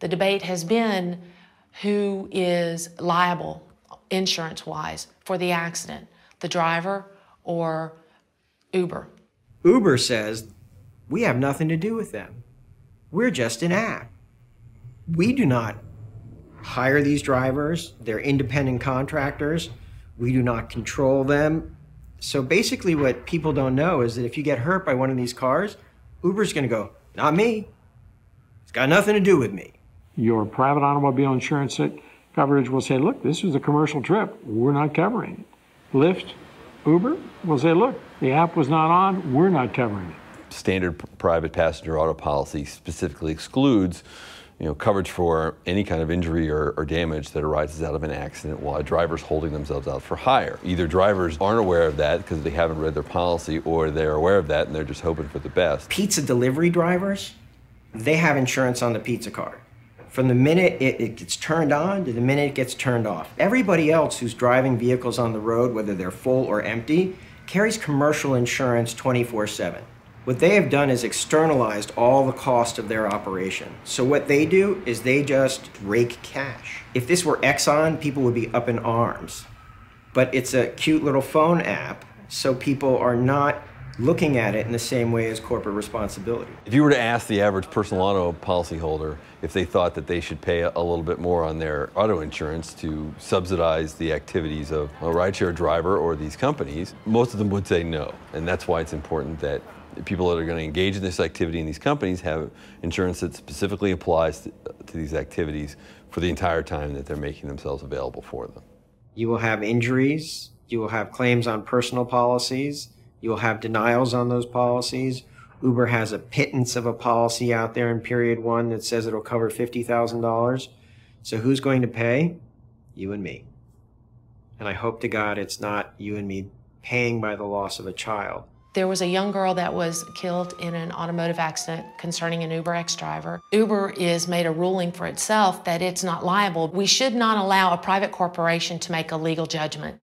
The debate has been who is liable insurance-wise for the accident, the driver or Uber. Uber says, we have nothing to do with them. We're just an app. We do not hire these drivers. They're independent contractors. We do not control them. So basically what people don't know is that if you get hurt by one of these cars, Uber's going to go, not me. It's got nothing to do with me. Your private automobile insurance coverage will say, look, this was a commercial trip. We're not covering it. Lyft, Uber will say, look, the app was not on. We're not covering it. Standard private passenger auto policy specifically excludes coverage for any kind of injury or damage that arises out of an accident while a driver's holding themselves out for hire. Either drivers aren't aware of that because they haven't read their policy, or they're aware of that and they're just hoping for the best. Pizza delivery drivers, they have insurance on the pizza card. From the minute it gets turned on to the minute it gets turned off. Everybody else who's driving vehicles on the road, whether they're full or empty, carries commercial insurance 24/7. What they have done is externalized all the cost of their operation. So what they do is they just rake cash. If this were Exxon, people would be up in arms. But it's a cute little phone app, so people are not looking at it in the same way as corporate responsibility. If you were to ask the average personal auto policyholder if they thought that they should pay a little bit more on their auto insurance to subsidize the activities of a rideshare driver or these companies, most of them would say no. And that's why it's important that people that are going to engage in this activity in these companies have insurance that specifically applies to these activities for the entire time that they're making themselves available for them. You will have injuries, you will have claims on personal policies, you will have denials on those policies. Uber has a pittance of a policy out there in period 1 that says it'll cover $50,000. So who's going to pay? You and me. And I hope to God it's not you and me paying by the loss of a child. There was a young girl that was killed in an automotive accident concerning an UberX driver. Uber is made a ruling for itself that it's not liable. We should not allow a private corporation to make a legal judgment.